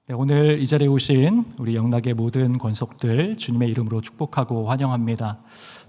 네, 오늘 이 자리에 오신 우리 영락의 모든 권속들 주님의 이름으로 축복하고 환영합니다.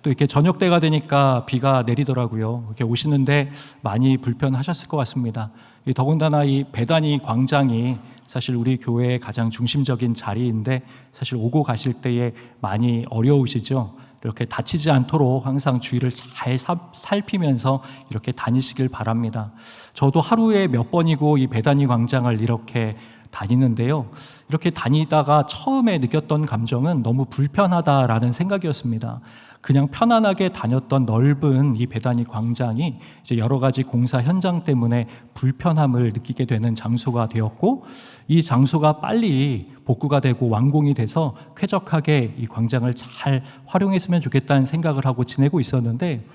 또 이렇게 저녁 때가 되니까 비가 내리더라고요. 이렇게 오시는데 많이 불편하셨을 것 같습니다. 더군다나 이 베다니 광장이 사실 우리 교회의 가장 중심적인 자리인데 사실 오고 가실 때에 많이 어려우시죠. 이렇게 다치지 않도록 항상 주의를 잘 살피면서 이렇게 다니시길 바랍니다. 저도 하루에 몇 번이고 이 베다니 광장을 이렇게 다니는데요. 이렇게 다니다가 처음에 느꼈던 감정은 너무 불편하다라는 생각이었습니다. 그냥 편안하게 다녔던 넓은 이 베다니 광장이 이제 여러 가지 공사 현장 때문에 불편함을 느끼게 되는 장소가 되었고, 이 장소가 빨리 복구가 되고 완공이 돼서 쾌적하게 이 광장을 잘 활용했으면 좋겠다는 생각을 하고 지내고 있었는데,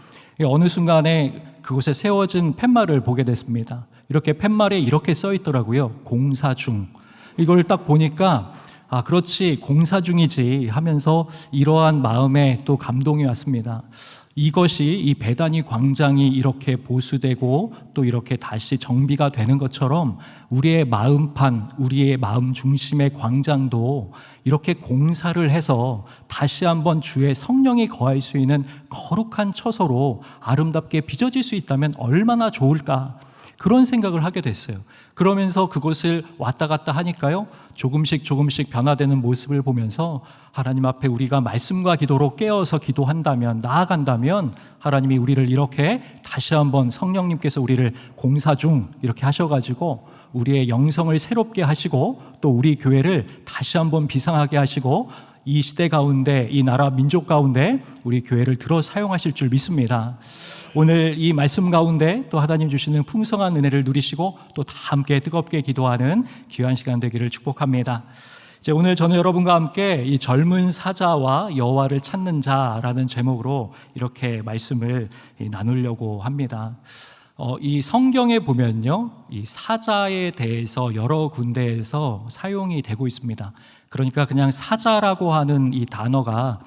어느 순간에 그곳에 세워진 팻말을 보게 됐습니다. 이렇게 팻말에 이렇게 써 있더라고요. 공사 중. 이걸 딱 보니까 그렇지, 공사 중이지 하면서 이러한 마음에 또 감동이 왔습니다. 이것이 이 베다니 광장이 이렇게 보수되고 또 이렇게 다시 정비가 되는 것처럼 우리의 마음판, 우리의 마음 중심의 광장도 이렇게 공사를 해서 다시 한번 주의 성령이 거할 수 있는 거룩한 처소로 아름답게 빚어질 수 있다면 얼마나 좋을까, 그런 생각을 하게 됐어요. 그러면서 그곳을 왔다 갔다 하니까요, 조금씩 변화되는 모습을 보면서 하나님 앞에 우리가 말씀과 기도로 깨어서 기도한다면, 나아간다면 하나님이 우리를 이렇게 다시 한번 성령님께서 우리를 공사 중 이렇게 하셔가지고 우리의 영성을 새롭게 하시고 또 우리 교회를 다시 한번 비상하게 하시고 이 시대 가운데, 이 나라 민족 가운데 우리 교회를 들어 사용하실 줄 믿습니다. 오늘 이 말씀 가운데 또 하나님 주시는 풍성한 은혜를 누리시고 또 다 함께 뜨겁게 기도하는 귀한 시간 되기를 축복합니다. 이제 오늘 저는 여러분과 함께 이 젊은 사자와 여호와를 찾는 자라는 제목으로 이렇게 말씀을 나누려고 합니다. 이 성경에 보면요, 이 사자에 대해서 여러 군데에서 사용이 되고 있습니다. 그러니까 그냥 사자라고 하는 이 단어가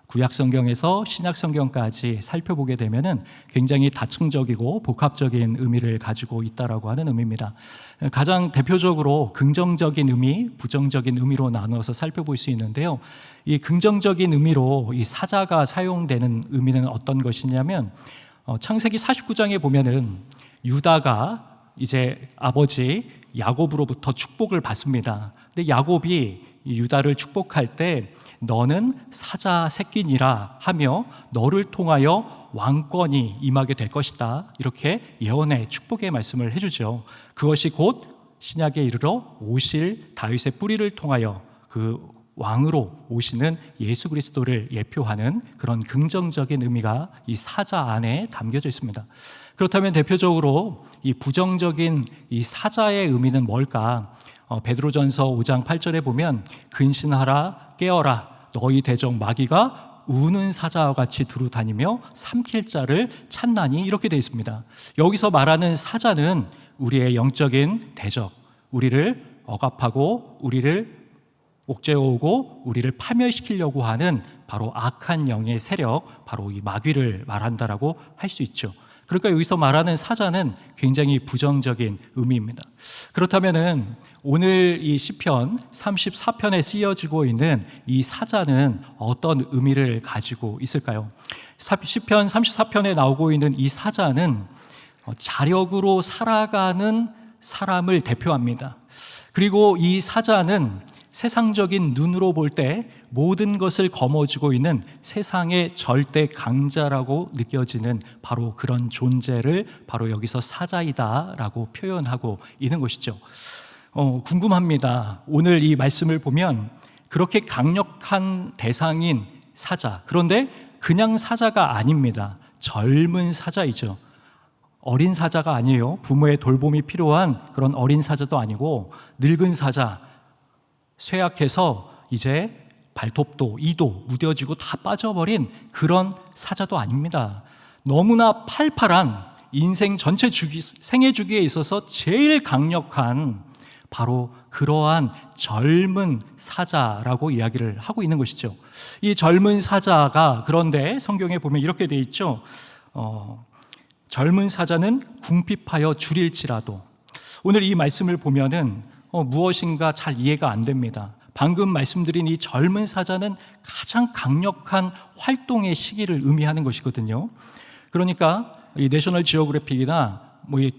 구약 성경에서 신약 성경까지 살펴보게 되면은 굉장히 다층적이고 복합적인 의미를 가지고 있다라고 하는 의미입니다. 가장 대표적으로 긍정적인 의미, 부정적인 의미로 나누어서 살펴볼 수 있는데요. 이 긍정적인 의미로 이 사자가 사용되는 의미는 어떤 것이냐면, 창세기 49장에 보면은 유다가 이제 아버지 야곱으로부터 축복을 받습니다. 근데 야곱이 유다를 축복할 때 너는 사자 새끼니라 하며 너를 통하여 왕권이 임하게 될 것이다, 이렇게 예언의 축복의 말씀을 해주죠. 그것이 곧 신약에 이르러 오실 다윗의 뿌리를 통하여 그 왕으로 오시는 예수 그리스도를 예표하는 그런 긍정적인 의미가 이 사자 안에 담겨져 있습니다. 그렇다면 대표적으로 이 부정적인 이 사자의 의미는 뭘까? 베드로전서 5장 8절에 보면 근신하라, 깨어라, 너희 대적 마귀가 우는 사자와 같이 두루 다니며 삼킬 자를 찾나니, 이렇게 되어 있습니다. 여기서 말하는 사자는 우리의 영적인 대적, 우리를 억압하고 우리를 옥죄어오고 우리를 파멸시키려고 하는 바로 악한 영의 세력, 바로 이 마귀를 말한다라고 할 수 있죠. 그러니까 여기서 말하는 사자는 굉장히 부정적인 의미입니다. 그렇다면은 오늘 이 시편 34편에 쓰여지고 있는 이 사자는 어떤 의미를 가지고 있을까요? 시편 34편에 나오고 있는 이 사자는 자력으로 살아가는 사람을 대표합니다. 그리고 이 사자는 세상적인 눈으로 볼 때 모든 것을 거머쥐고 있는 세상의 절대 강자라고 느껴지는 바로 그런 존재를 바로 여기서 사자이다라고 표현하고 있는 것이죠. 궁금합니다. 오늘 이 말씀을 보면 그렇게 강력한 대상인 사자, 그런데 그냥 사자가 아닙니다. 젊은 사자이죠. 어린 사자가 아니에요. 부모의 돌봄이 필요한 그런 어린 사자도 아니고 늙은 사자, 쇠약해서 이제 발톱도 이도 무뎌지고 다 빠져버린 그런 사자도 아닙니다. 너무나 팔팔한 인생 전체 생애 주기에 있어서 제일 강력한 바로 그러한 젊은 사자라고 이야기를 하고 있는 것이죠. 이 젊은 사자가 그런데 성경에 보면 이렇게 돼 있죠. 젊은 사자는 궁핍하여 줄일지라도. 오늘 이 말씀을 보면은 무엇인가 잘 이해가 안 됩니다. 방금 말씀드린 이 젊은 사자는 가장 강력한 활동의 시기를 의미하는 것이거든요. 그러니까 이 내셔널 지오그래픽이나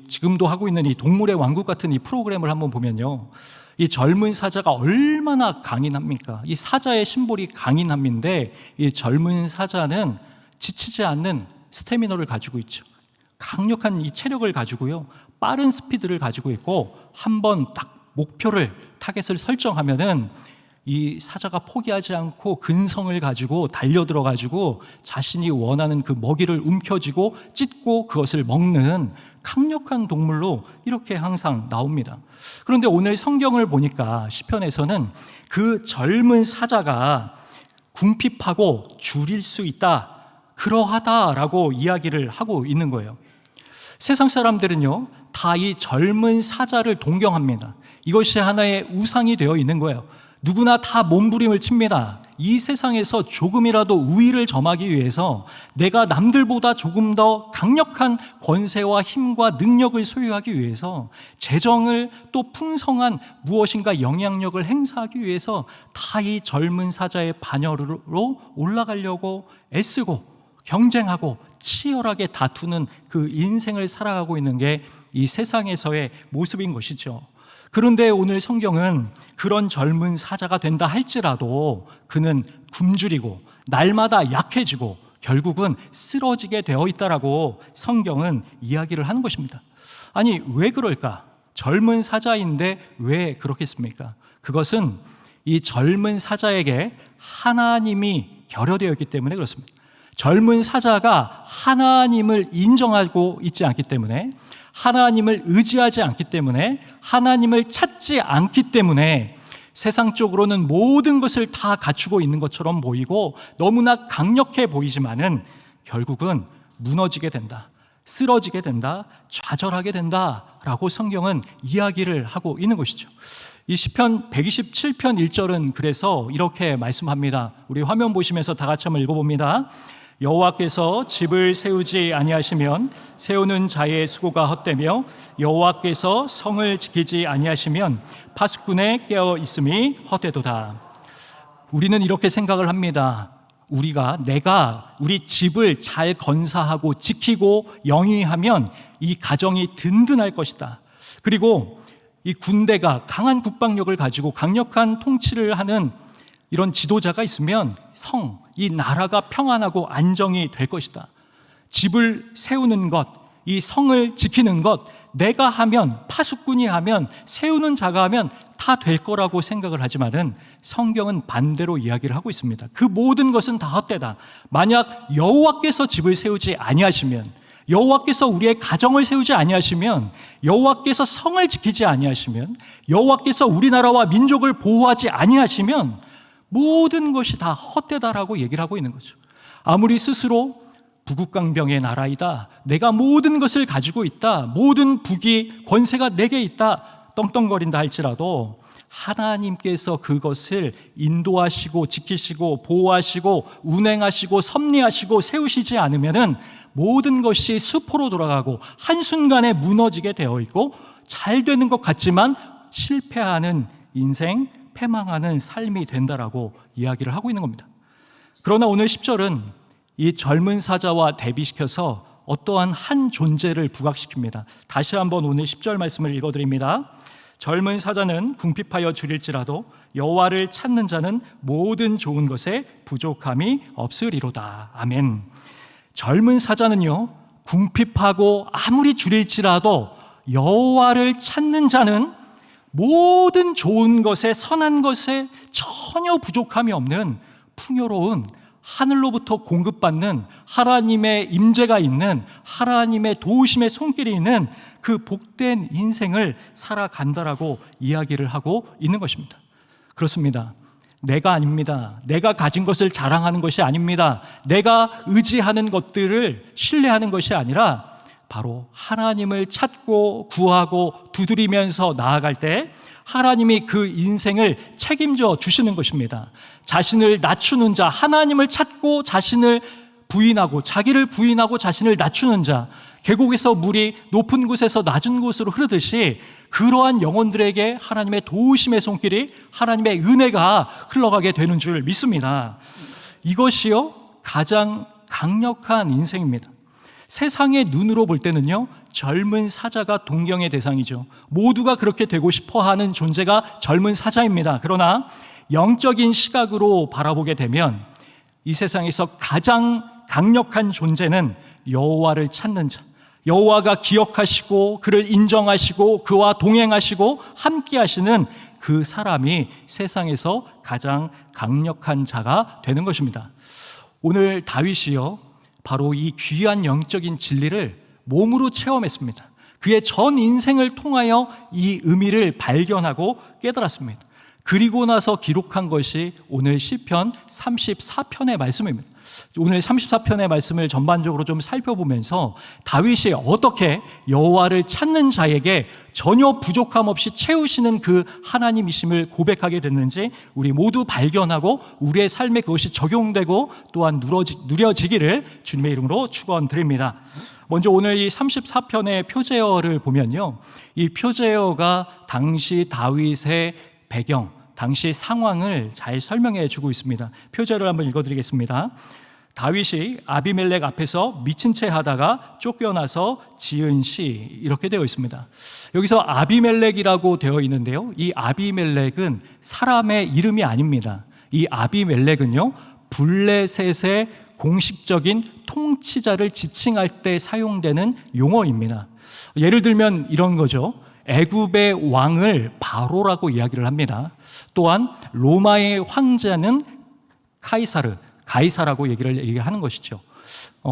지금도 하고 있는 이 동물의 왕국 같은 이 프로그램을 한번 보면요, 이 젊은 사자가 얼마나 강인합니까? 이 사자의 심볼이 강인함인데, 이 젊은 사자는 지치지 않는 스태미너를 가지고 있죠. 강력한 이 체력을 가지고요, 빠른 스피드를 가지고 있고, 한번 딱 목표를, 타겟을 설정하면은 이 사자가 포기하지 않고 근성을 가지고 달려들어 가지고 자신이 원하는 그 먹이를 움켜쥐고 찢고 그것을 먹는 강력한 동물로 이렇게 항상 나옵니다. 그런데 오늘 성경을 보니까 시편에서는 그 젊은 사자가 궁핍하고 줄일 수 있다, 그러하다라고 이야기를 하고 있는 거예요. 세상 사람들은요, 다 이 젊은 사자를 동경합니다. 이것이 하나의 우상이 되어 있는 거예요. 누구나 다 몸부림을 칩니다. 이 세상에서 조금이라도 우위를 점하기 위해서 내가 남들보다 조금 더 강력한 권세와 힘과 능력을 소유하기 위해서, 재정을 또 풍성한 무엇인가 영향력을 행사하기 위해서 다 이 젊은 사자의 반열으로 올라가려고 애쓰고 경쟁하고 치열하게 다투는 그 인생을 살아가고 있는 게 이 세상에서의 모습인 것이죠. 그런데 오늘 성경은 그런 젊은 사자가 된다 할지라도 그는 굶주리고 날마다 약해지고 결국은 쓰러지게 되어 있다라고 성경은 이야기를 하는 것입니다. 아니, 왜 그럴까? 젊은 사자인데 왜 그렇겠습니까? 그것은 이 젊은 사자에게 하나님이 결여되어 있기 때문에 그렇습니다. 젊은 사자가 하나님을 인정하고 있지 않기 때문에, 하나님을 의지하지 않기 때문에, 하나님을 찾지 않기 때문에 세상적으로는 모든 것을 다 갖추고 있는 것처럼 보이고 너무나 강력해 보이지만은 결국은 무너지게 된다, 쓰러지게 된다, 좌절하게 된다라고 성경은 이야기를 하고 있는 것이죠. 이 시편 127편 1절은 그래서 이렇게 말씀합니다. 우리 화면 보시면서 다 같이 한번 읽어봅니다. 여호와께서 집을 세우지 아니하시면 세우는 자의 수고가 헛되며 여호와께서 성을 지키지 아니하시면 파수꾼의 깨어 있음이 헛되도다. 우리는 이렇게 생각을 합니다. 내가 우리 집을 잘 건사하고 지키고 영위하면 이 가정이 든든할 것이다. 그리고 이 군대가 강한 국방력을 가지고 강력한 통치를 하는 이런 지도자가 있으면 이 나라가 평안하고 안정이 될 것이다. 집을 세우는 것, 이 성을 지키는 것, 내가 하면, 파수꾼이 하면, 세우는 자가 하면 다 될 거라고 생각을 하지만은 성경은 반대로 이야기를 하고 있습니다. 그 모든 것은 다 헛되다. 만약 여호와께서 집을 세우지 아니하시면, 여호와께서 우리의 가정을 세우지 아니하시면, 여호와께서 성을 지키지 아니하시면, 여호와께서 우리나라와 민족을 보호하지 아니하시면 모든 것이 다 헛되다라고 얘기를 하고 있는 거죠. 아무리 스스로 부국강병의 나라이다, 내가 모든 것을 가지고 있다, 모든 부귀 권세가 내게 있다 떵떵거린다 할지라도 하나님께서 그것을 인도하시고 지키시고 보호하시고 운행하시고 섭리하시고 세우시지 않으면은 모든 것이 수포로 돌아가고 한순간에 무너지게 되어 있고 잘 되는 것 같지만 실패하는 인생, 패망하는 삶이 된다라고 이야기를 하고 있는 겁니다. 그러나 오늘 10절은 이 젊은 사자와 대비시켜서 어떠한 한 존재를 부각시킵니다. 다시 한번 오늘 10절 말씀을 읽어드립니다. 젊은 사자는 궁핍하여 줄일지라도 여호와를 찾는 자는 모든 좋은 것에 부족함이 없으리로다. 아멘. 젊은 사자는요, 궁핍하고 아무리 줄일지라도 여호와를 찾는 자는 모든 좋은 것에, 선한 것에 전혀 부족함이 없는 풍요로운 하늘로부터 공급받는 하나님의 임재가 있는, 하나님의 도우심의 손길이 있는 그 복된 인생을 살아간다라고 이야기를 하고 있는 것입니다. 그렇습니다. 내가 아닙니다. 내가 가진 것을 자랑하는 것이 아닙니다. 내가 의지하는 것들을 신뢰하는 것이 아니라 바로 하나님을 찾고 구하고 두드리면서 나아갈 때 하나님이 그 인생을 책임져 주시는 것입니다. 자신을 낮추는 자, 하나님을 찾고 자신을 부인하고, 자기를 부인하고 자신을 낮추는 자, 계곡에서 물이 높은 곳에서 낮은 곳으로 흐르듯이 그러한 영혼들에게 하나님의 도우심의 손길이, 하나님의 은혜가 흘러가게 되는 줄 믿습니다. 이것이요 가장 강력한 인생입니다. 세상의 눈으로 볼 때는요, 젊은 사자가 동경의 대상이죠. 모두가 그렇게 되고 싶어하는 존재가 젊은 사자입니다. 그러나 영적인 시각으로 바라보게 되면 이 세상에서 가장 강력한 존재는 여호와를 찾는 자, 여호와가 기억하시고 그를 인정하시고 그와 동행하시고 함께 하시는 그 사람이 세상에서 가장 강력한 자가 되는 것입니다. 오늘 다윗이요, 바로 이 귀한 영적인 진리를 몸으로 체험했습니다. 그의 전 인생을 통하여 이 의미를 발견하고 깨달았습니다. 그리고 나서 기록한 것이 오늘 시편 34편의 말씀입니다. 오늘 34편의 말씀을 전반적으로 좀 살펴보면서 다윗이 어떻게 여호와를 찾는 자에게 전혀 부족함 없이 채우시는 그 하나님이심을 고백하게 됐는지 우리 모두 발견하고 우리의 삶에 그것이 적용되고 또한 누려지기를 주님의 이름으로 축원드립니다. 먼저 오늘 이 34편의 표제어를 보면요, 이 표제어가 당시 다윗의 배경, 당시 상황을 잘 설명해 주고 있습니다. 표제를 한번 읽어드리겠습니다. 다윗이 아비멜렉 앞에서 미친 채 하다가 쫓겨나서 지은 시, 이렇게 되어 있습니다. 여기서 아비멜렉이라고 되어 있는데요, 이 아비멜렉은 사람의 이름이 아닙니다. 이 아비멜렉은요, 블레셋의 공식적인 통치자를 지칭할 때 사용되는 용어입니다. 예를 들면 이런 거죠. 애굽의 왕을 바로라고 이야기를 합니다. 또한 로마의 황제는 가이사라고 얘기하는 것이죠.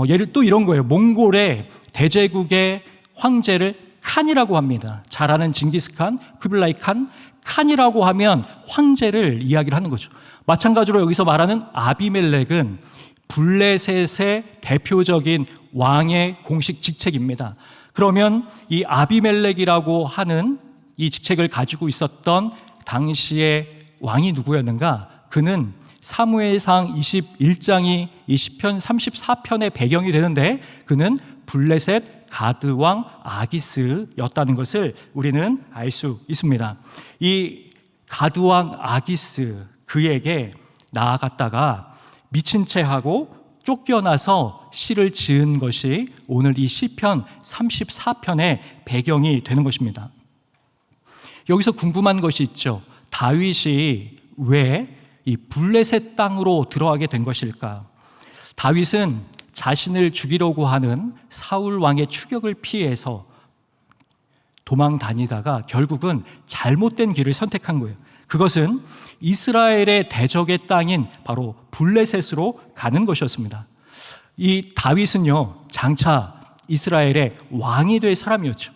예를 또 이런 거예요. 몽골의 대제국의 황제를 칸이라고 합니다. 잘 아는 징기스칸, 쿠빌라이 칸이라고 하면 황제를 이야기를 하는 거죠. 마찬가지로 여기서 말하는 아비멜렉은 블레셋의 대표적인 왕의 공식 직책입니다. 그러면 이 아비멜렉이라고 하는 이 직책을 가지고 있었던 당시의 왕이 누구였는가? 그는 사무엘상 21장이 이 시편 34편의 배경이 되는데 그는 블레셋 가드왕 아기스였다는 것을 우리는 알 수 있습니다. 이 가드왕 아기스, 그에게 나아갔다가 미친 채 하고 쫓겨나서 시를 지은 것이 오늘 이 시편 34편의 배경이 되는 것입니다. 여기서 궁금한 것이 있죠. 다윗이 왜 이 블레셋 땅으로 들어가게 된 것일까? 다윗은 자신을 죽이려고 하는 사울 왕의 추격을 피해서 도망 다니다가 결국은 잘못된 길을 선택한 거예요. 그것은 이스라엘의 대적의 땅인 바로 블레셋으로 가는 것이었습니다. 이 다윗은요, 장차 이스라엘의 왕이 될 사람이었죠.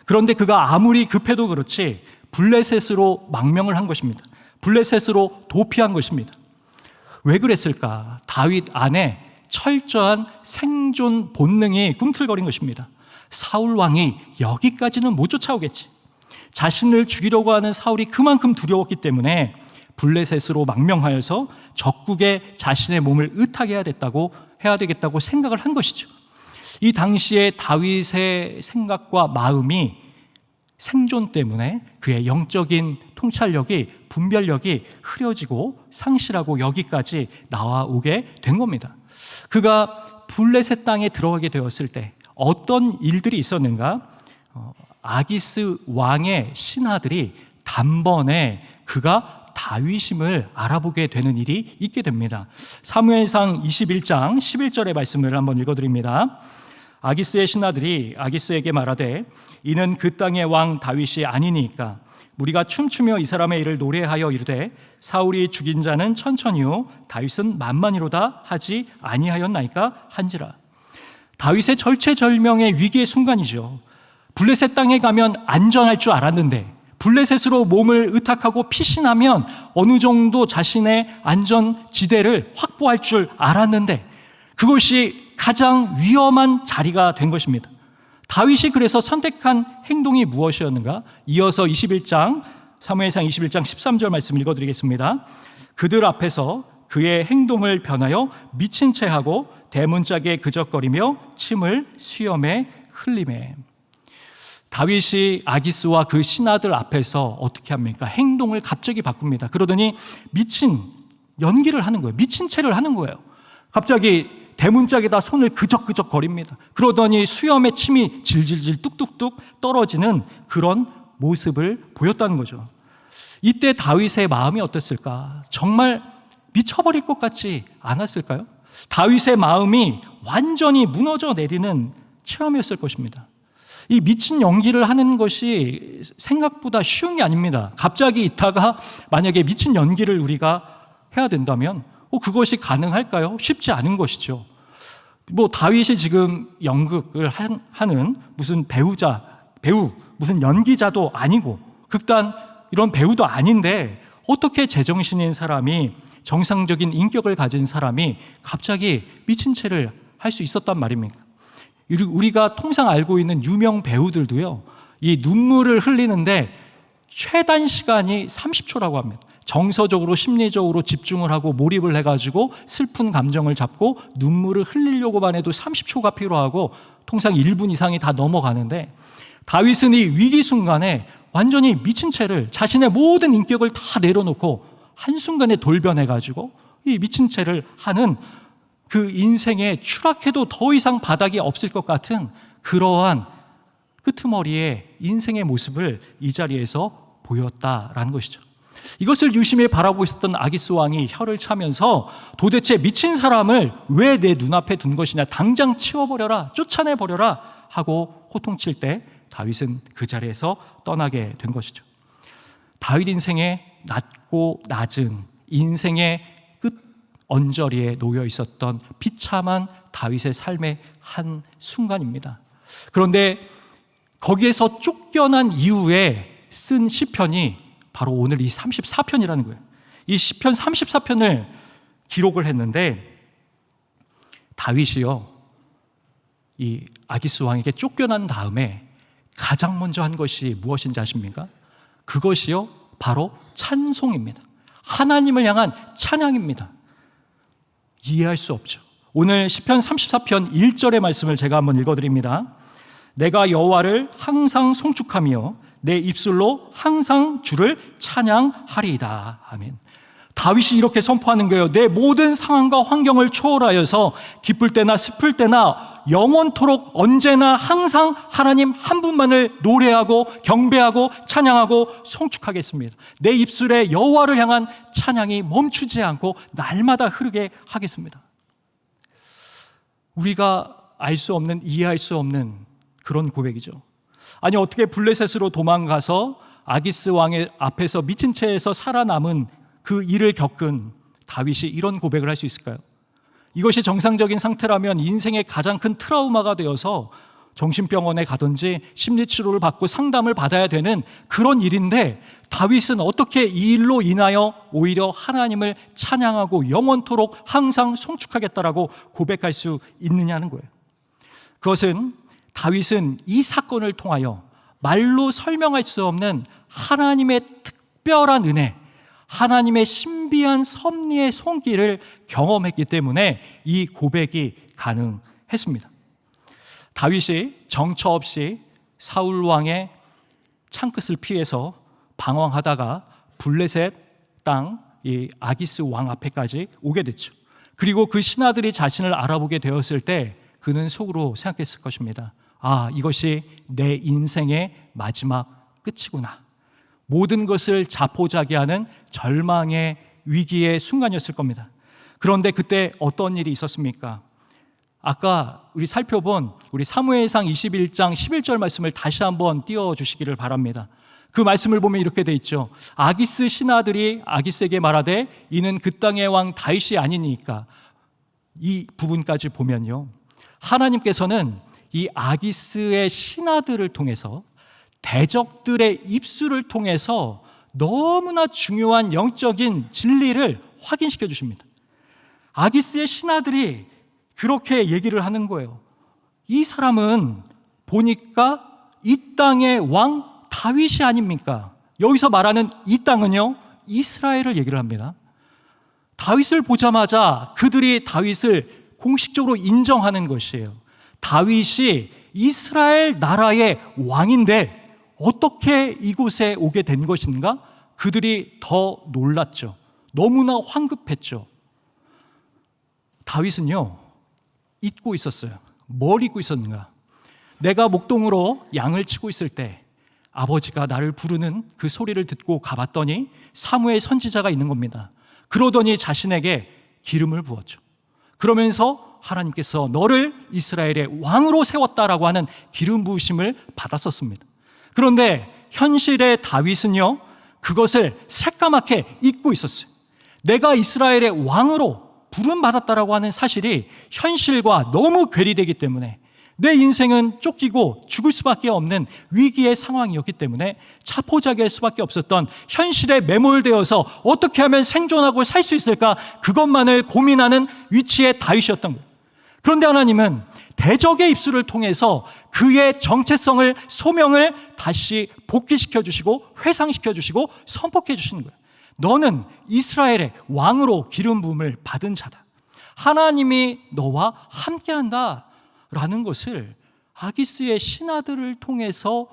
그런데 그가 아무리 급해도 그렇지 블레셋으로 망명을 한 것입니다. 블레셋으로 도피한 것입니다. 왜 그랬을까? 다윗 안에 철저한 생존 본능이 꿈틀거린 것입니다. 사울 왕이 여기까지는 못 쫓아오겠지. 자신을 죽이려고 하는 사울이 그만큼 두려웠기 때문에 블레셋으로 망명하여서 적국에 자신의 몸을 의탁해야 되겠다고 생각을 한 것이죠. 이 당시에 다윗의 생각과 마음이 생존 때문에 그의 영적인 통찰력이, 분별력이 흐려지고 상실하고 여기까지 나와오게 된 겁니다. 그가 블레셋 땅에 들어가게 되었을 때 어떤 일들이 있었는가? 아기스 왕의 신하들이 단번에 그가 다윗임을 알아보게 되는 일이 있게 됩니다. 사무엘상 21장 11절의 말씀을 한번 읽어드립니다. 아기스의 신하들이 아기스에게 말하되 이는 그 땅의 왕 다윗이 아니니까 우리가 춤추며 이 사람의 일을 노래하여 이르되 사울이 죽인 자는 천천히요 다윗은 만만히로다 하지 아니하였나이까 한지라. 다윗의 절체절명의 위기의 순간이죠. 블레셋 땅에 가면 안전할 줄 알았는데 블레셋으로 몸을 의탁하고 피신하면 어느 정도 자신의 안전지대를 확보할 줄 알았는데 그것이 가장 위험한 자리가 된 것입니다. 다윗이 그래서 선택한 행동이 무엇이었는가? 이어서 21장, 사무엘상 21장 13절 말씀 읽어드리겠습니다. 그들 앞에서 그의 행동을 변하여 미친 채 하고 대문짝에 그적거리며 침을 수염에 흘림에 다윗이 아기스와 그 신하들 앞에서 어떻게 합니까? 행동을 갑자기 바꿉니다. 그러더니 미친 연기를 하는 거예요. 미친 채를 하는 거예요. 갑자기 대문짝에다 손을 그적그적 거립니다. 그러더니 수염에 침이 질질질 뚝뚝뚝 떨어지는 그런 모습을 보였다는 거죠. 이때 다윗의 마음이 어땠을까? 정말 미쳐버릴 것 같지 않았을까요? 다윗의 마음이 완전히 무너져 내리는 체험이었을 것입니다. 이 미친 연기를 하는 것이 생각보다 쉬운 게 아닙니다. 갑자기 있다가 만약에 미친 연기를 우리가 해야 된다면 그것이 가능할까요? 쉽지 않은 것이죠. 다윗이 지금 연극을 하는 무슨 배우, 무슨 연기자도 아니고 극단 이런 배우도 아닌데 어떻게 제정신인 사람이, 정상적인 인격을 가진 사람이 갑자기 미친 채를 할 수 있었단 말입니까? 우리가 통상 알고 있는 유명 배우들도요, 이 눈물을 흘리는데 최단 시간이 30초라고 합니다. 정서적으로 심리적으로 집중을 하고 몰입을 해가지고 슬픈 감정을 잡고 눈물을 흘리려고만 해도 30초가 필요하고 통상 1분 이상이 다 넘어가는데 다윗은 이 위기 순간에 완전히 미친 채를, 자신의 모든 인격을 다 내려놓고 한순간에 돌변해가지고 이 미친 채를 하는, 그 인생에 추락해도 더 이상 바닥이 없을 것 같은 그러한 끄트머리의 인생의 모습을 이 자리에서 보였다라는 것이죠. 이것을 유심히 바라보고 있었던 아기스 왕이 혀를 차면서 도대체 미친 사람을 왜 내 눈앞에 둔 것이냐, 당장 치워버려라, 쫓아내버려라 하고 호통칠 때 다윗은 그 자리에서 떠나게 된 것이죠. 다윗 인생의 낮고 낮은 인생의 끝 언저리에 놓여 있었던 비참한 다윗의 삶의 한 순간입니다. 그런데 거기에서 쫓겨난 이후에 쓴 시편이 바로 오늘 이 34편이라는 거예요. 이 시편 34편을 기록을 했는데 다윗이요, 이 아기스 왕에게 쫓겨난 다음에 가장 먼저 한 것이 무엇인지 아십니까? 그것이요, 바로 찬송입니다. 하나님을 향한 찬양입니다. 이해할 수 없죠. 오늘 시편 34편 1절의 말씀을 제가 한번 읽어드립니다. 내가 여호와를 항상 송축하며 내 입술로 항상 주를 찬양하리이다. 아멘. 다윗이 이렇게 선포하는 거예요. 내 모든 상황과 환경을 초월하여서 기쁠 때나 슬플 때나 영원토록 언제나 항상 하나님 한 분만을 노래하고 경배하고 찬양하고 송축하겠습니다. 내 입술에 여호와를 향한 찬양이 멈추지 않고 날마다 흐르게 하겠습니다. 우리가 알 수 없는, 이해할 수 없는 그런 고백이죠. 아니, 어떻게 블레셋으로 도망가서 아기스 왕의 앞에서 미친 채에서 살아남은 그 일을 겪은 다윗이 이런 고백을 할 수 있을까요? 이것이 정상적인 상태라면 인생의 가장 큰 트라우마가 되어서 정신병원에 가든지 심리치료를 받고 상담을 받아야 되는 그런 일인데, 다윗은 어떻게 이 일로 인하여 오히려 하나님을 찬양하고 영원토록 항상 송축하겠다라고 고백할 수 있느냐는 거예요. 그것은 다윗은 이 사건을 통하여 말로 설명할 수 없는 하나님의 특별한 은혜, 하나님의 신비한 섭리의 손길을 경험했기 때문에 이 고백이 가능했습니다. 다윗이 정처 없이 사울 왕의 창끝을 피해서 방황하다가 블레셋 땅 이 아기스 왕 앞에까지 오게 됐죠. 그리고 그 신하들이 자신을 알아보게 되었을 때 그는 속으로 생각했을 것입니다. 아, 이것이 내 인생의 마지막 끝이구나. 모든 것을 자포자기하는 절망의 위기의 순간이었을 겁니다. 그런데 그때 어떤 일이 있었습니까? 아까 우리 살펴본 우리 사무엘상 21장 11절 말씀을 다시 한번 띄워주시기를 바랍니다. 그 말씀을 보면 이렇게 돼 있죠. 아기스 신하들이 아기스에게 말하되 이는 그 땅의 왕 다윗이 아니니까. 이 부분까지 보면요, 하나님께서는 이 아기스의 신하들을 통해서, 대적들의 입술을 통해서 너무나 중요한 영적인 진리를 확인시켜 주십니다. 아기스의 신하들이 그렇게 얘기를 하는 거예요. 이 사람은 보니까 이 땅의 왕 다윗이 아닙니까? 여기서 말하는 이 땅은요, 이스라엘을 얘기를 합니다. 다윗을 보자마자 그들이 다윗을 공식적으로 인정하는 것이에요. 다윗이 이스라엘 나라의 왕인데 어떻게 이곳에 오게 된 것인가? 그들이 더 놀랐죠. 너무나 황급했죠. 다윗은요, 잊고 있었어요. 뭘 잊고 있었는가? 내가 목동으로 양을 치고 있을 때 아버지가 나를 부르는 그 소리를 듣고 가봤더니 사무엘 선지자가 있는 겁니다. 그러더니 자신에게 기름을 부었죠. 그러면서 하나님께서 너를 이스라엘의 왕으로 세웠다라고 하는 기름 부으심을 받았었습니다. 그런데 현실의 다윗은요, 그것을 새까맣게 잊고 있었어요. 내가 이스라엘의 왕으로 부름받았다라고 하는 사실이 현실과 너무 괴리되기 때문에 내 인생은 쫓기고 죽을 수밖에 없는 위기의 상황이었기 때문에 자포자기할 수밖에 없었던 현실에 매몰되어서 어떻게 하면 생존하고 살 수 있을까, 그것만을 고민하는 위치의 다윗이었던 거예요. 그런데 하나님은 대적의 입술을 통해서 그의 정체성을, 소명을 다시 복귀시켜 주시고 회상시켜 주시고 선포해 주시는 거예요. 너는 이스라엘의 왕으로 기름 부음을 받은 자다. 하나님이 너와 함께한다 라는 것을 아기스의 신하들을 통해서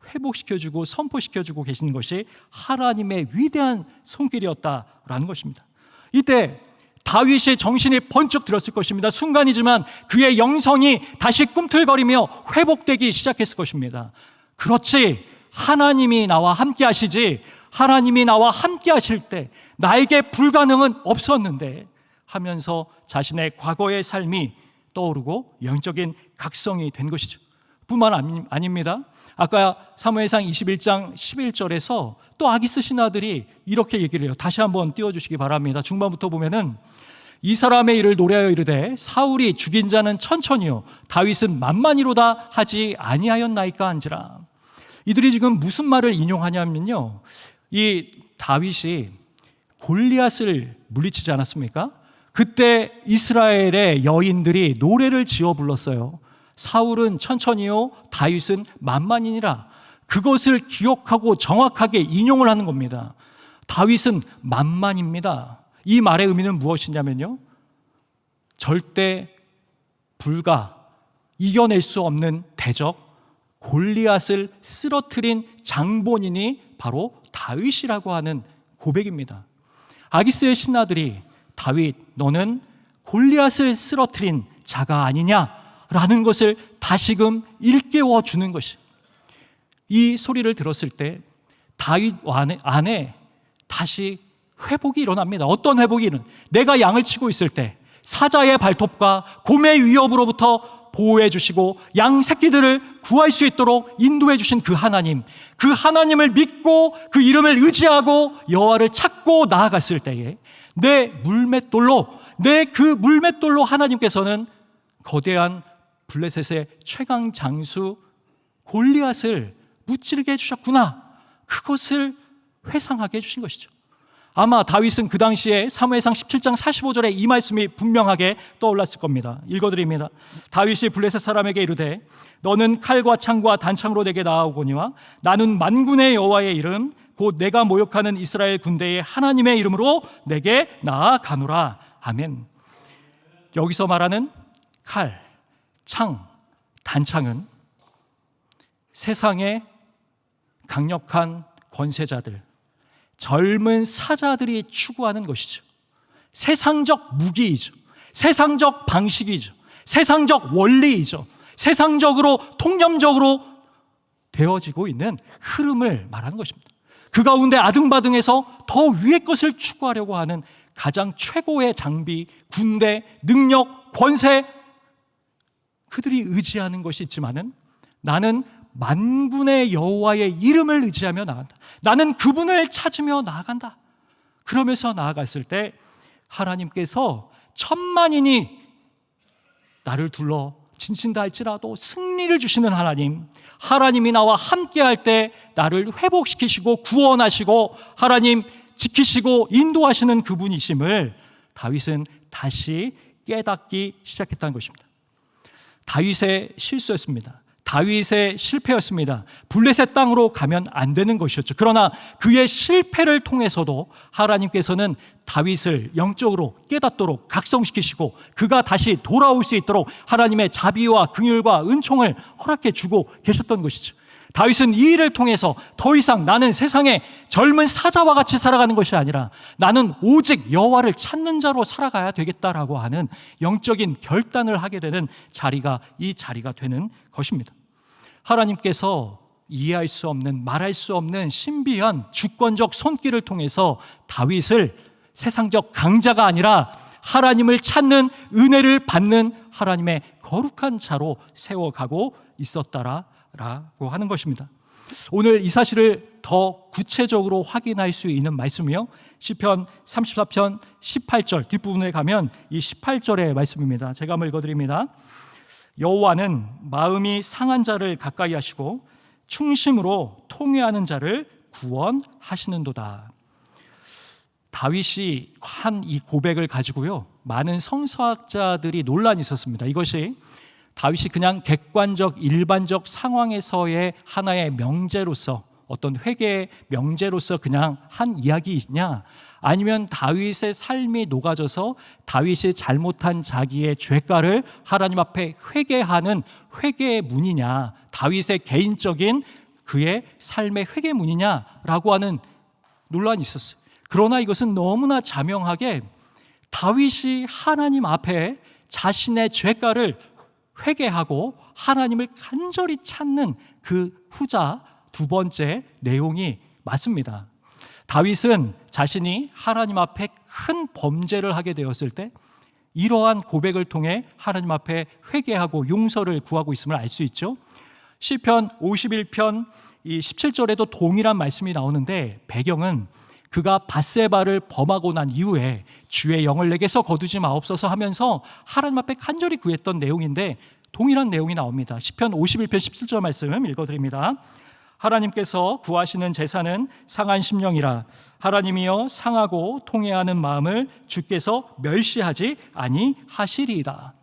회복시켜주고 선포시켜주고 계시는 것이 하나님의 위대한 손길이었다라는 것입니다. 이때 다윗의 정신이 번쩍 들었을 것입니다. 순간이지만 그의 영성이 다시 꿈틀거리며 회복되기 시작했을 것입니다. 그렇지, 하나님이 나와 함께 하시지, 하나님이 나와 함께 하실 때 나에게 불가능은 없었는데 하면서 자신의 과거의 삶이 떠오르고 영적인 각성이 된 것이죠. 뿐만 아닙니다. 아까 사무엘상 21장 11절에서 또 아기스 신하들이 이렇게 얘기를 해요. 다시 한번 띄워주시기 바랍니다. 중반부터 보면은 이 사람의 일을 노래하여 이르되 사울이 죽인 자는 천천히요 다윗은 만만히로다 하지 아니하였나이까 한지라. 이들이 지금 무슨 말을 인용하냐면요, 이 다윗이 골리앗을 물리치지 않았습니까? 그때 이스라엘의 여인들이 노래를 지어 불렀어요. 사울은 천천히요 다윗은 만만이니라. 그것을 기억하고 정확하게 인용을 하는 겁니다. 다윗은 만만입니다. 이 말의 의미는 무엇이냐면요, 절대 불가, 이겨낼 수 없는 대적 골리앗을 쓰러뜨린 장본인이 바로 다윗이라고 하는 고백입니다. 아기스의 신하들이 다윗, 너는 골리앗을 쓰러뜨린 자가 아니냐라는 것을 다시금 일깨워 주는 것이, 이 소리를 들었을 때 다윗 안에 다시 회복이 일어납니다. 어떤 회복이 일어나? 내가 양을 치고 있을 때 사자의 발톱과 곰의 위협으로부터 보호해 주시고 양 새끼들을 구할 수 있도록 인도해 주신 그 하나님, 그 하나님을 믿고 그 이름을 의지하고 여호와를 찾고 나아갔을 때에 내 그 물맷돌로 하나님께서는 거대한 블레셋의 최강 장수 골리앗을 무찌르게 해주셨구나, 그것을 회상하게 해주신 것이죠. 아마 다윗은 그 당시에 사무엘상 17장 45절에 이 말씀이 분명하게 떠올랐을 겁니다. 읽어드립니다. 다윗이 블레셋 사람에게 이르되 너는 칼과 창과 단창으로 내게 나아오거니와 나는 만군의 여호와의 이름 곧 내가 모욕하는 이스라엘 군대의 하나님의 이름으로 내게 나아가노라. 아멘. 여기서 말하는 칼, 창, 단창은 세상의 강력한 권세자들, 젊은 사자들이 추구하는 것이죠. 세상적 무기이죠. 세상적 방식이죠. 세상적 원리이죠. 세상적으로 통념적으로 되어지고 있는 흐름을 말하는 것입니다. 그 가운데 아등바등해서 더 위의 것을 추구하려고 하는 가장 최고의 장비, 군대, 능력, 권세, 그들이 의지하는 것이 있지만은 나는 만군의 여호와의 이름을 의지하며 나간다. 나는 그분을 찾으며 나아간다. 그러면서 나아갔을 때 하나님께서 천만인이 나를 둘러 진친다 할지라도 승리를 주시는 하나님, 하나님이 나와 함께할 때 나를 회복시키시고 구원하시고 하나님 지키시고 인도하시는 그분이심을 다윗은 다시 깨닫기 시작했다는 것입니다. 다윗의 실수였습니다. 다윗의 실패였습니다. 블레셋 땅으로 가면 안 되는 것이었죠. 그러나 그의 실패를 통해서도 하나님께서는 다윗을 영적으로 깨닫도록 각성시키시고 그가 다시 돌아올 수 있도록 하나님의 자비와 긍휼과 은총을 허락해 주고 계셨던 것이죠. 다윗은 이 일을 통해서 더 이상 나는 세상에 젊은 사자와 같이 살아가는 것이 아니라 나는 오직 여호와를 찾는 자로 살아가야 되겠다라고 하는 영적인 결단을 하게 되는 자리가 이 자리가 되는 것입니다. 하나님께서 이해할 수 없는, 말할 수 없는 신비한 주권적 손길을 통해서 다윗을 세상적 강자가 아니라 하나님을 찾는, 은혜를 받는 하나님의 거룩한 자로 세워가고 있었다라고 하는 것입니다. 오늘 이 사실을 더 구체적으로 확인할 수 있는 말씀이요, 시편 34편 18절 뒷부분에 가면 이 18절의 말씀입니다. 제가 한번 읽어드립니다. 여호와는 마음이 상한 자를 가까이 하시고 충심으로 통회하는 자를 구원하시는도다. 다윗이 한 이 고백을 가지고요, 많은 성서학자들이 논란이 있었습니다. 이것이 다윗이 그냥 객관적 일반적 상황에서의 하나의 명제로서, 어떤 회개의 명제로서 그냥 한 이야기이냐, 아니면 다윗의 삶이 녹아져서 다윗이 잘못한 자기의 죄가를 하나님 앞에 회개하는 회개의 문이냐, 다윗의 개인적인 그의 삶의 회개문이냐라고 하는 논란이 있었어요. 그러나 이것은 너무나 자명하게 다윗이 하나님 앞에 자신의 죄가를 회개하고 하나님을 간절히 찾는 그 후자 두 번째 내용이 맞습니다. 다윗은 자신이 하나님 앞에 큰 범죄를 하게 되었을 때 이러한 고백을 통해 하나님 앞에 회개하고 용서를 구하고 있음을 알 수 있죠. 시편 51편 이 17절에도 동일한 말씀이 나오는데, 배경은 그가 밧세바를 범하고 난 이후에 주의 영을 내게서 거두지 마옵소서 하면서 하나님 앞에 간절히 구했던 내용인데, 동일한 내용이 나옵니다. 시편 51편 17절 말씀 읽어드립니다. 하나님께서 구하시는 제사는 상한 심령이라. 하나님이여 상하고 통회하는 마음을 주께서 멸시하지 아니하시리이다.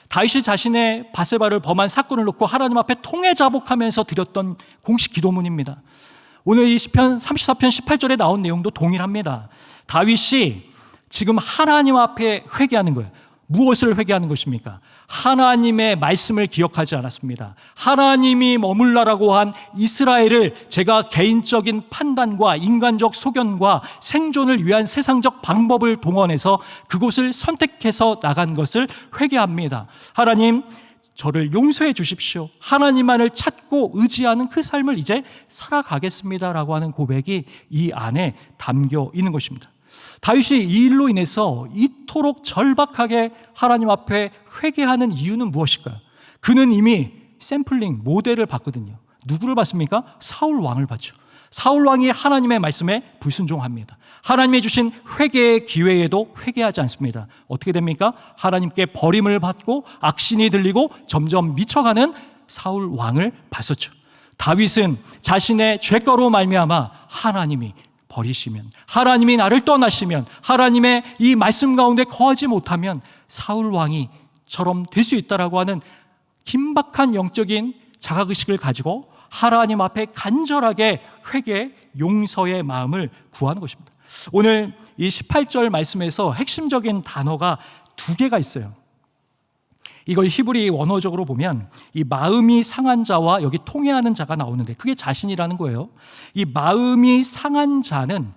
다윗이 자신의 밧세바를 범한 사건을 놓고 하나님 앞에 통회자복하면서 드렸던 공식 기도문입니다. 오늘 이 시편 34편 18절에 나온 내용도 동일합니다. 다윗이 지금 하나님 앞에 회개하는 거예요. 무엇을 회개하는 것입니까? 하나님의 말씀을 기억하지 않았습니다. 하나님이 머물라라고 한 이스라엘을 제가 개인적인 판단과 인간적 소견과 생존을 위한 세상적 방법을 동원해서 그곳을 선택해서 나간 것을 회개합니다. 하나님, 저를 용서해 주십시오. 하나님만을 찾고 의지하는 그 삶을 이제 살아가겠습니다라고 하는 고백이 이 안에 담겨 있는 것입니다. 다윗이 이 일로 인해서 이토록 절박하게 하나님 앞에 회개하는 이유는 무엇일까요? 그는 이미 샘플링, 모델을 봤거든요. 누구를 봤습니까? 사울 왕을 봤죠. 사울 왕이 하나님의 말씀에 불순종합니다. 하나님이 주신 회개의 기회에도 회개하지 않습니다. 어떻게 됩니까? 하나님께 버림을 받고 악신이 들리고 점점 미쳐가는 사울 왕을 봤었죠. 다윗은 자신의 죄가로 말미암아 하나님이 버리시면, 하나님이 나를 떠나시면, 하나님의 이 말씀 가운데 거하지 못하면 사울 왕이처럼 될 수 있다라고 하는 긴박한 영적인 자각의식을 가지고 하나님 앞에 간절하게 회개, 용서의 마음을 구하는 것입니다. 오늘 이 18절 말씀에서 핵심적인 단어가 두 개가 있어요. 이걸 히브리 원어적으로 보면 이 마음이 상한 자와 여기 통회하는 자가 나오는데 그게 자신이라는 거예요. 이 마음이 상한 자는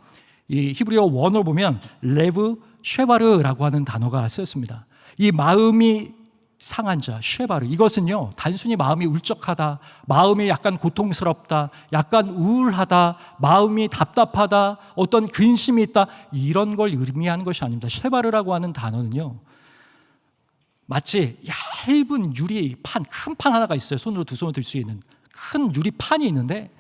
이 히브리어 원어로 보면 레브 쉐바르라고 하는 단어가 쓰였습니다. 이 마음이 상한 자, 쉐바르, 이것은요 단순히 마음이 울적하다, 마음이 약간 고통스럽다, 약간 우울하다, 마음이 답답하다, 어떤 근심이 있다, 이런 걸 의미하는 것이 아닙니다. 쉐바르라고 하는 단어는요 마치 얇은 유리판, 큰 판 하나가 있어요. 손으로 두 손을 들 수 있는 큰 유리판이 있는데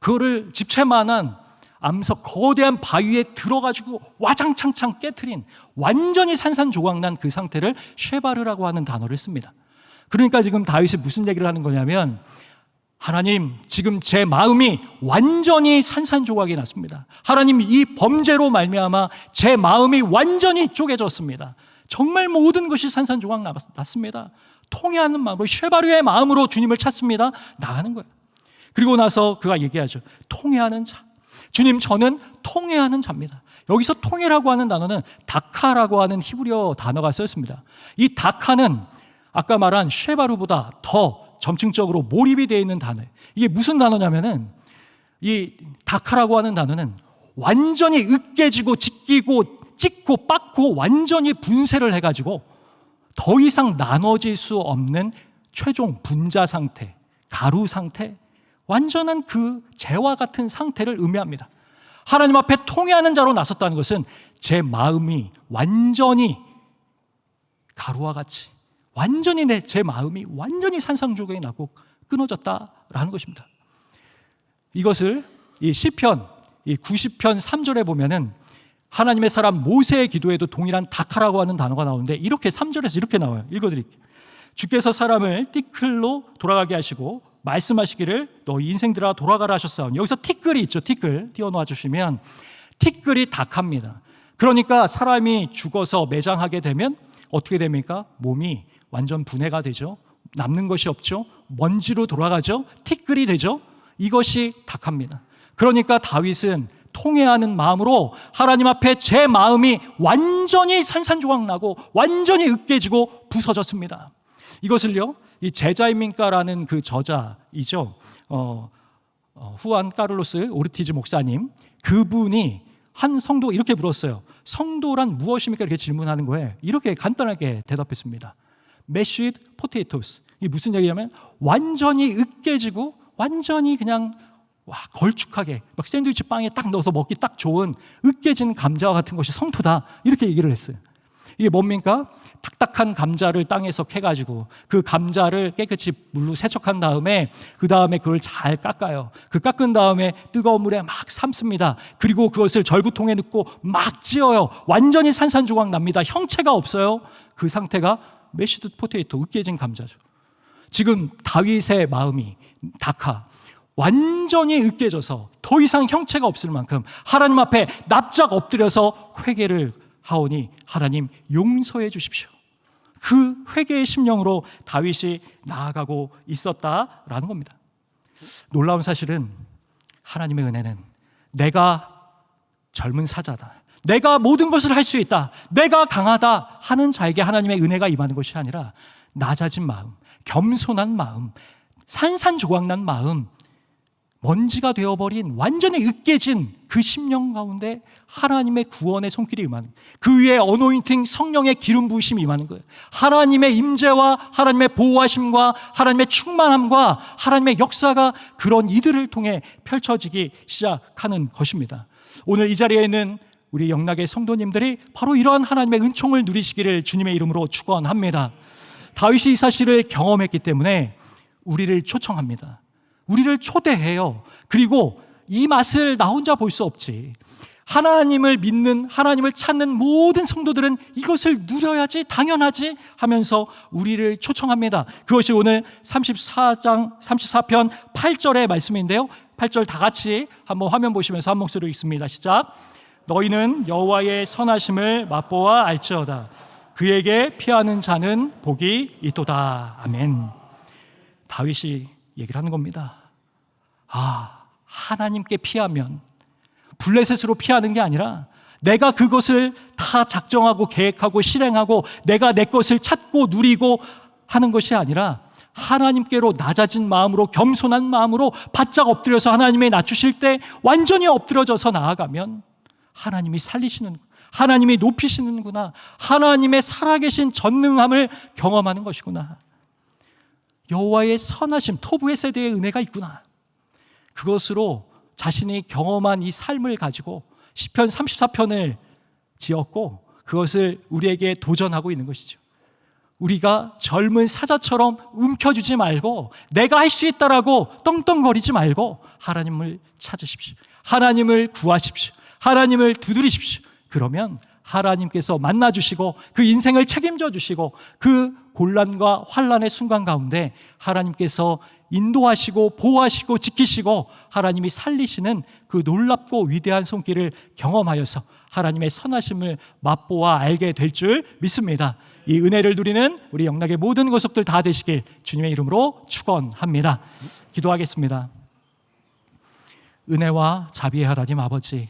그거를 집채만한 암석 거대한 바위에 들어가지고 와장창창 깨트린 완전히 산산조각난 그 상태를 쉐바르라고 하는 단어를 씁니다. 그러니까 지금 다윗이 무슨 얘기를 하는 거냐면, 하나님, 지금 제 마음이 완전히 산산조각이 났습니다. 하나님, 이 범죄로 말미암아 제 마음이 완전히 쪼개졌습니다. 정말 모든 것이 산산조각 났습니다. 통회하는 마음으로, 쉐바르의 마음으로 주님을 찾습니다. 나가는 거예요. 그리고 나서 그가 얘기하죠. 통회하는 자. 주님, 저는 통회하는 자입니다. 여기서 통회라고 하는 단어는 다카라고 하는 히브리어 단어가 쓰였습니다. 이 다카는 아까 말한 쉐바르보다 더 점층적으로 몰입이 되어 있는 단어예요. 이게 무슨 단어냐면은, 이 다카라고 하는 단어는 완전히 으깨지고 찢기고 찢고 빻고 완전히 분쇄를 해가지고 더 이상 나눠질 수 없는 최종 분자 상태, 가루 상태, 완전한 그 재와 같은 상태를 의미합니다. 하나님 앞에 통회하는 자로 나섰다는 것은 제 마음이 완전히 가루와 같이, 완전히 제 마음이 완전히 산산조각이 나고 끊어졌다라는 것입니다. 이것을 이 시편 90편 3절에 보면은 하나님의 사람 모세의 기도에도 동일한 다카라고 하는 단어가 나오는데, 이렇게 3절에서 이렇게 나와요. 읽어드릴게요. 주께서 사람을 티끌로 돌아가게 하시고 말씀하시기를 너희 인생들아 돌아가라 하셨사오니, 여기서 티끌이 있죠. 티끌 띄워놓아 주시면 티끌이 다카입니다. 그러니까 사람이 죽어서 매장하게 되면 어떻게 됩니까? 몸이 완전 분해가 되죠. 남는 것이 없죠. 먼지로 돌아가죠. 티끌이 되죠. 이것이 다카입니다. 그러니까 다윗은 통회하는 마음으로 하나님 앞에 제 마음이 완전히 산산조각 나고 완전히 으깨지고 부서졌습니다. 이것을요, 이 제자의 민가라는 그 저자이죠, 후안 카를로스 오르티즈 목사님, 그분이 한 성도 이렇게 물었어요. 성도란 무엇입니까? 이렇게 질문하는 거에 이렇게 간단하게 대답했습니다. Mashed potatoes. 이게 무슨 얘기냐면 완전히 으깨지고 완전히 그냥 걸쭉하게 막 샌드위치 빵에 딱 넣어서 먹기 딱 좋은 으깨진 감자와 같은 것이 성토다, 이렇게 얘기를 했어요. 이게 뭡니까? 탁탁한 감자를 땅에서 캐가지고 그 감자를 깨끗이 물로 세척한 다음에 그 다음에 그걸 잘 깎아요. 그 깎은 다음에 뜨거운 물에 막 삶습니다. 그리고 그것을 절구통에 넣고 막 찌어요. 완전히 산산조각 납니다. 형체가 없어요. 그 상태가 메시드 포테이토, 으깨진 감자죠. 지금 다윗의 마음이 다카, 완전히 으깨져서 더 이상 형체가 없을 만큼 하나님 앞에 납작 엎드려서 회개를 하오니 하나님 용서해 주십시오. 그 회개의 심령으로 다윗이 나아가고 있었다라는 겁니다. 놀라운 사실은 하나님의 은혜는 내가 젊은 사자다, 내가 모든 것을 할 수 있다, 내가 강하다 하는 자에게 하나님의 은혜가 임하는 것이 아니라 낮아진 마음, 겸손한 마음, 산산조각난 마음, 먼지가 되어버린 완전히 으깨진 그 심령 가운데 하나님의 구원의 손길이 임하는, 그 위에 어노인팅 성령의 기름 부으심이 임하는 거예요. 하나님의 임재와 하나님의 보호하심과 하나님의 충만함과 하나님의 역사가 그런 이들을 통해 펼쳐지기 시작하는 것입니다. 오늘 이 자리에 있는 우리 영락의 성도님들이 바로 이러한 하나님의 은총을 누리시기를 주님의 이름으로 축원합니다. 다윗이 이 사실을 경험했기 때문에 우리를 초청합니다. 우리를 초대해요. 그리고 이 맛을 나 혼자 볼 수 없지. 하나님을 믿는, 하나님을 찾는 모든 성도들은 이것을 누려야지, 당연하지 하면서 우리를 초청합니다. 그것이 오늘 34편 8절의 말씀인데요. 8절 다 같이 한번 화면 보시면서 한 목소리로 읽습니다. 시작. 너희는 여호와의 선하심을 맛보아 알지어다. 그에게 피하는 자는 복이 있도다. 아멘. 다윗이 얘기를 하는 겁니다. 하나님께 피하면 블레셋으로 피하는 게 아니라 내가 그것을 다 작정하고 계획하고 실행하고 내가 내 것을 찾고 누리고 하는 것이 아니라 하나님께로 낮아진 마음으로, 겸손한 마음으로 바짝 엎드려서 하나님의 낮추실 때 완전히 엎드려져서 나아가면 하나님이 살리시는, 하나님이 높이시는구나, 하나님의 살아계신 전능함을 경험하는 것이구나, 여호와의 선하심, 토부의 세대의 은혜가 있구나, 그것으로 자신이 경험한 이 삶을 가지고 시편 34편을 지었고 그것을 우리에게 도전하고 있는 것이죠. 우리가 젊은 사자처럼 움켜쥐지 말고 내가 할 수 있다라고 떵떵거리지 말고 하나님을 찾으십시오. 하나님을 구하십시오. 하나님을 두드리십시오. 그러면 하나님께서 만나주시고 그 인생을 책임져 주시고 그 곤란과 환란의 순간 가운데 하나님께서 인도하시고 보호하시고 지키시고 하나님이 살리시는 그 놀랍고 위대한 손길을 경험하여서 하나님의 선하심을 맛보아 알게 될 줄 믿습니다. 이 은혜를 누리는 우리 영락의 모든 권속들 다 되시길 주님의 이름으로 축원합니다. 기도하겠습니다. 은혜와 자비의 하나님 아버지,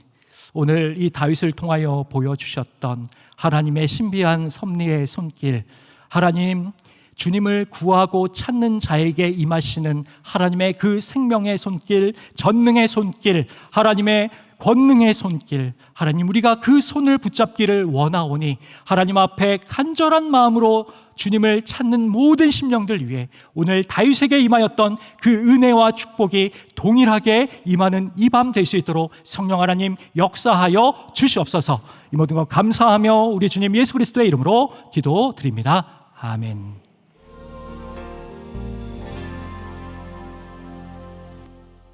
오늘 이 다윗을 통하여 보여주셨던 하나님의 신비한 섭리의 손길, 하나님 주님을 구하고 찾는 자에게 임하시는 하나님의 그 생명의 손길, 전능의 손길, 하나님의 권능의 손길, 하나님 우리가 그 손을 붙잡기를 원하오니 하나님 앞에 간절한 마음으로 주님을 찾는 모든 심령들 위해 오늘 다윗에게 임하였던 그 은혜와 축복이 동일하게 임하는 이 밤 될 수 있도록 성령 하나님 역사하여 주시옵소서. 이 모든 것 감사하며 우리 주님 예수 그리스도의 이름으로 기도드립니다. 아멘.